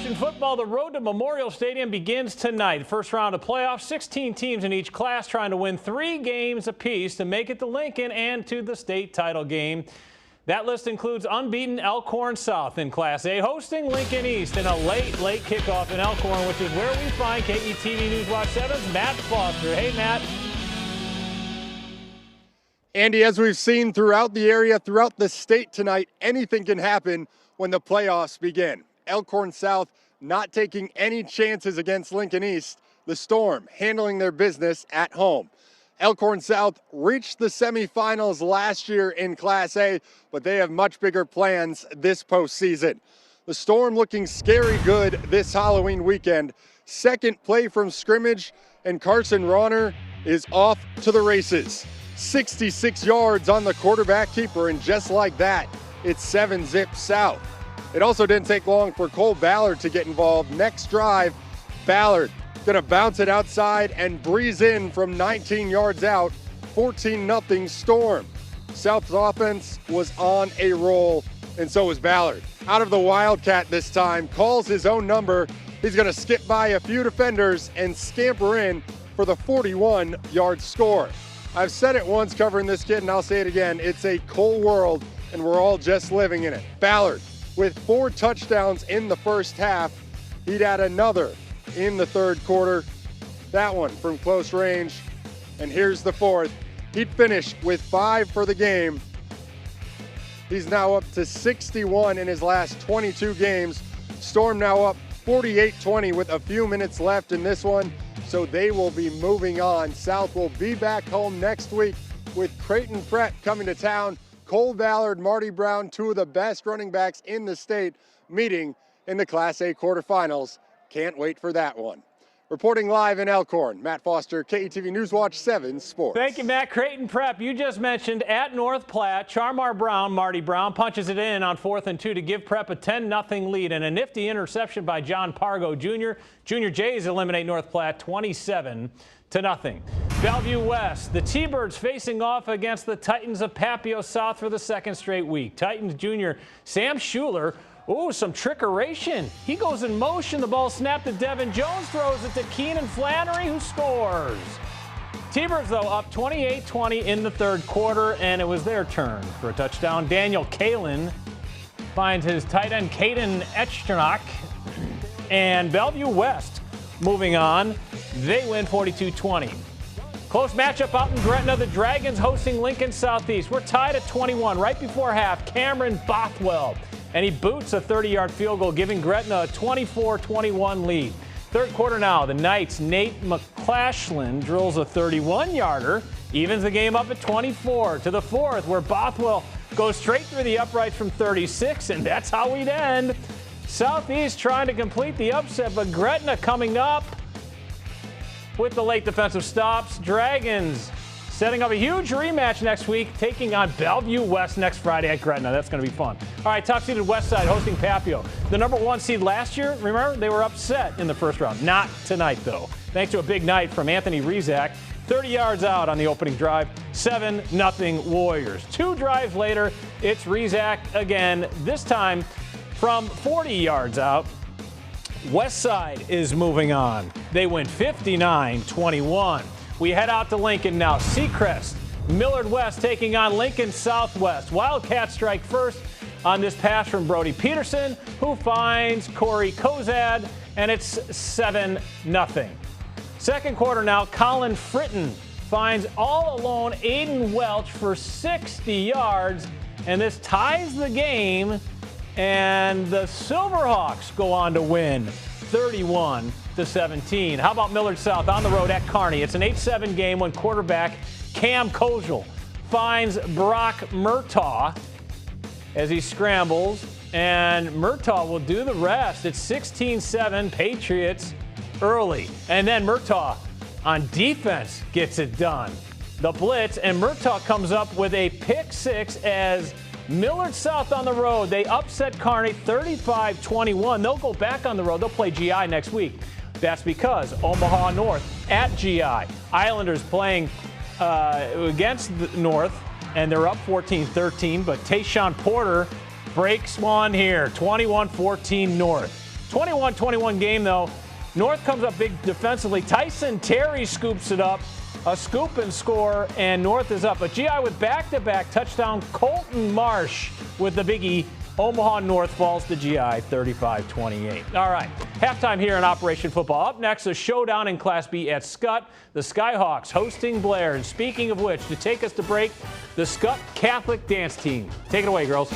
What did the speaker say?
Action football, the road to Memorial Stadium begins tonight. First round of playoffs, 16 teams in each class trying to win 3 games apiece to make it to Lincoln and to the state title game. That list includes unbeaten Elkhorn South in Class A, hosting Lincoln East in a late kickoff in Elkhorn, which is where we find KETV News Watch 7's Matt Foster. Hey, Matt. Andy, as we've seen throughout the area, throughout the state tonight, anything can happen when the playoffs begin. Elkhorn South not taking any chances against Lincoln East. The Storm handling their business at home. Elkhorn South reached the semifinals last year in Class A, but they have much bigger plans this postseason. The Storm looking scary good this Halloween weekend. Second play from scrimmage, and Carson Rauner is off to the races. 66 yards on the quarterback keeper, and just like that, it's 7-zip south. It also didn't take long for Cole Ballard to get involved. Next drive, Ballard gonna bounce it outside and breeze in from 19 yards out. 14-0 Storm. South's offense was on a roll, and so was Ballard. Out of the Wildcat this time, calls his own number. He's gonna skip by a few defenders and scamper in for the 41-yard score. I've said it once covering this kid, and I'll say it again. It's a cold world, and we're all just living in it. Ballard, with 4 touchdowns in the first half, he'd add another in the third quarter. That one from close range, and here's the fourth. He'd finish with 5 for the game. He's now up to 61 in his last 22 games. Storm now up 48-20 with a few minutes left in this one, so they will be moving on. South will be back home next week with Creighton Prep coming to town. Cole Ballard, Marty Brown, 2 of the best running backs in the state, meeting in the Class A quarterfinals. Can't wait for that one. Reporting live in Elkhorn, Matt Foster, KETV News Watch 7 Sports. Thank you, Matt. Creighton Prep, you just mentioned at North Platte, Charmar Brown, Marty Brown, punches it in on 4th and 2 to give Prep a 10-0 lead, and a nifty interception by John Pargo Jr. Junior Jays eliminate North Platte 27-0. Bellevue West, the T-Birds facing off against the Titans of Papio South for the 2nd straight week. Titans junior Sam Schuler, some trickeration. He goes in motion. The ball snapped to Devin Jones, throws it to Keenan Flannery, who scores. T-Birds, though, up 28-20 in the third quarter, and it was their turn for a touchdown. Daniel Kalin finds his tight end, Caden Echternach, and Bellevue West moving on. They win 42-20. Close matchup out in Gretna. The Dragons hosting Lincoln Southeast. We're tied at 21 right before half. Cameron Bothwell, and he boots a 30-yard field goal, giving Gretna a 24-21 lead. Third quarter now, the Knights' Nate McClashlin drills a 31-yarder, evens the game up at 24 to the fourth, where Bothwell goes straight through the uprights from 36, and that's how we'd end. Southeast trying to complete the upset, but Gretna coming up with the late defensive stops. Dragons setting up a huge rematch next week, taking on Bellevue West next Friday at Gretna. That's going to be fun. All right, top-seeded Westside hosting Papio. The number 1 seed last year, remember, they were upset in the first round. Not tonight, though. Thanks to a big night from Anthony Rizak. 30 yards out on the opening drive. 7-0 Warriors. 2 drives later, it's Rizak again, this time from 40 yards out. Westside is moving on. They win 59-21. We head out to Lincoln now. Seacrest, Millard West taking on Lincoln Southwest. Wildcats strike first on this pass from Brody Peterson, who finds Corey Kozad, and it's 7-0. Second quarter now, Colin Fritton finds all alone Aiden Welch for 60 yards, and this ties the game, and the Silverhawks go on to win 31-17. How about Millard South on the road at Kearney? It's an 8-7 game when quarterback Cam Kozel finds Brock Murtaugh as he scrambles, and Murtaugh will do the rest. It's 16-7 Patriots early, and then Murtaugh on defense gets it done. The blitz, and Murtaugh comes up with a pick 6 as Millard South on the road. They upset Kearney 35-21. They'll go back on the road. They'll play GI next week. That's because Omaha North at GI. Islanders playing against the North, and they're up 14-13, but Tayshawn Porter breaks one here, 21-14 North. 21-21 game, though. North comes up big defensively. Tyson Terry scoops it up. A scoop and score, and North is up. But GI with back-to-back touchdown. Colton Marsh with the biggie. Omaha North falls to GI 35-28. All right, halftime here in Operation Football. Up next, a showdown in Class B at Skutt. The Skyhawks hosting Blair. And speaking of which, to take us to break, the Skutt Catholic dance team. Take it away, girls.